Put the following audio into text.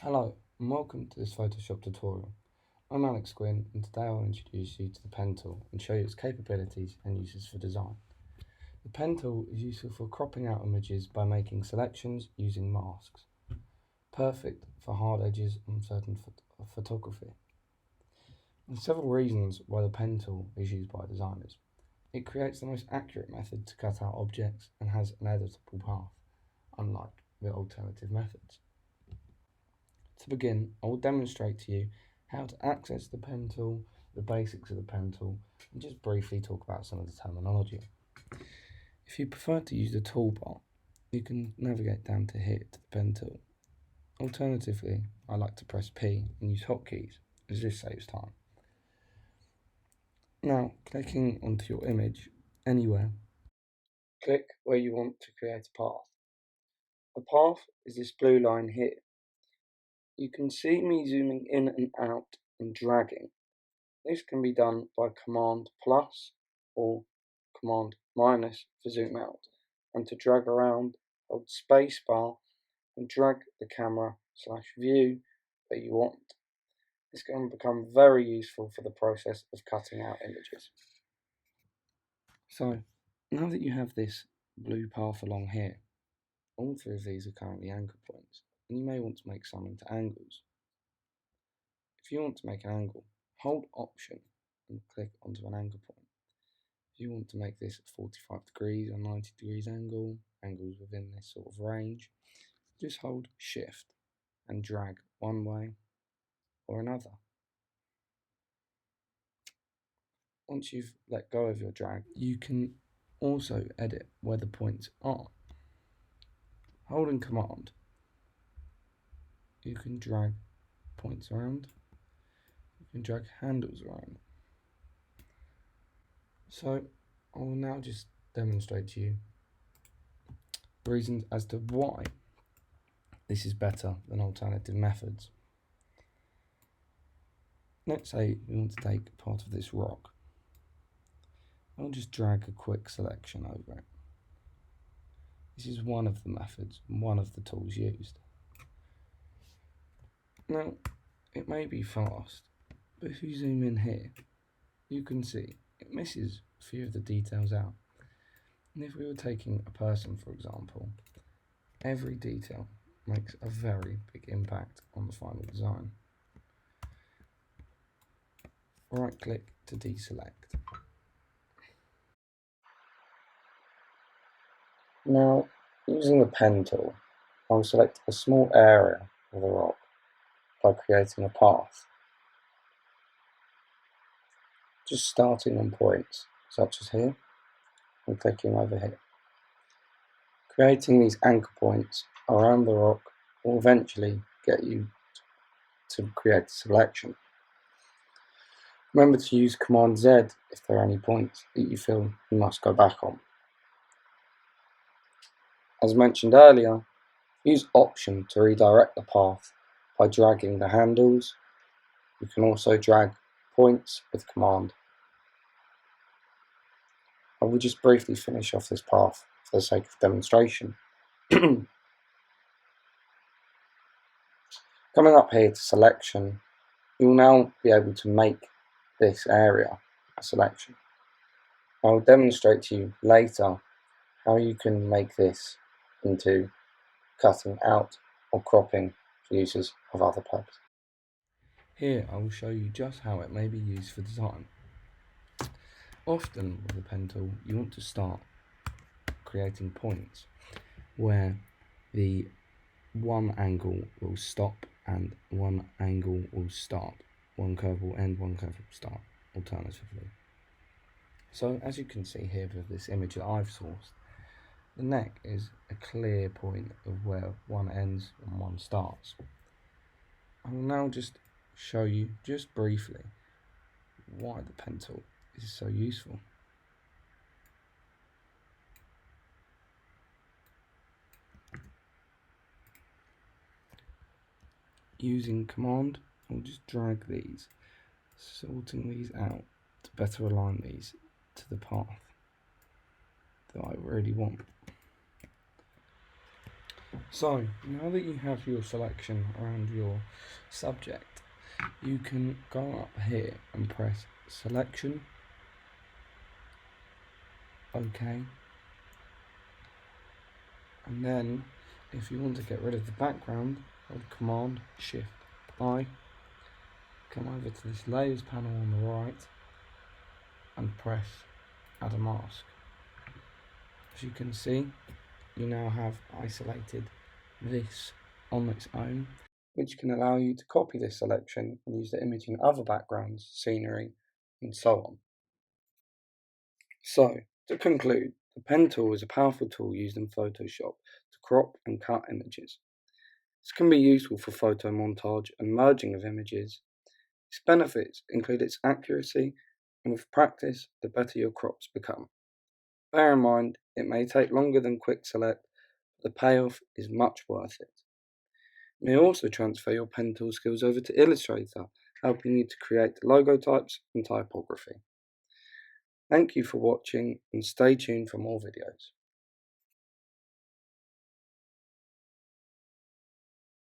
Hello and welcome to this Photoshop tutorial. I'm Alex Gwynn and today I'll introduce you to the pen tool and show you its capabilities and uses for design. The pen tool is useful for cropping out images by making selections using masks. Perfect for hard edges on certain photography. There are several reasons why the pen tool is used by designers. It creates the most accurate method to cut out objects and has an editable path, unlike the alternative methods. To begin, I will demonstrate to you how to access the pen tool, the basics of the pen tool, and just briefly talk about some of the terminology. If you prefer to use the toolbar, you can navigate down to here to the pen tool. Alternatively, I like to press P and use hotkeys, as this saves time. Now, clicking onto your image anywhere, click where you want to create a path. The path is this blue line here. You can see me zooming in and out and dragging. This can be done by Command plus or Command minus for zoom out, and to drag around, hold space bar and drag the camera / view that you want. This can become very useful for the process of cutting out images. So, now that you have this blue path along here, all three of these are currently anchor points, and you may want to make some into angles. If you want to make an angle, hold Option and click onto an anchor point. If you want to make this 45 degrees or 90 degrees angles within this sort of range, just hold Shift and drag one way or another. Once you've let go of your drag, you can also edit where the points are. Holding Command, you can drag points around, you can drag handles around. So I will now just demonstrate to you reasons as to why this is better than alternative methods. Let's say we want to take part of this rock. I'll just drag a quick selection over it. This is one of the methods, one of the tools used. Now, it may be fast, but if you zoom in here, you can see it misses a few of the details out. And if we were taking a person, for example, every detail makes a very big impact on the final design. Right click to deselect. Now, using the pen tool, I'll select a small area of the rock by creating a path. Just starting on points, such as here, and clicking over here. Creating these anchor points around the rock will eventually get you to create a selection. Remember to use Command Z if there are any points that you feel you must go back on. As mentioned earlier, use Option to redirect the path by dragging the handles. You can also drag points with Command. I will just briefly finish off this path for the sake of demonstration. Coming up here to selection, you will now be able to make this area a selection. I will demonstrate to you later how you can make this into cutting out or cropping for uses of other purposes. Here I will show you just how it may be used for design. Often with the pen tool you want to start creating points where the one angle will stop and one angle will start. One curve will end, one curve will start, alternatively. So as you can see here with this image that I've sourced, the neck is a clear point of where one ends and one starts. I will now just show you, just briefly, why the pen tool is so useful. Using Command, I'll just drag these, sorting these out to better align these to the path that I really want. So, now that you have your selection around your subject, you can go up here and press Selection, OK, and then if you want to get rid of the background, hold Command Shift I, come over to this Layers panel on the right and press Add a Mask. As you can see, you now have isolated this on its own, which can allow you to copy this selection and use the image in other backgrounds, scenery, and so on. So, to conclude, the pen tool is a powerful tool used in Photoshop to crop and cut images. This can be useful for photo montage and merging of images. Its benefits include its accuracy, and with practice, the better your crops become. Bear in mind, it may take longer than quick select, but the payoff is much worth it. You may also transfer your pen tool skills over to Illustrator, helping you to create logo types and typography. Thank you for watching and stay tuned for more videos.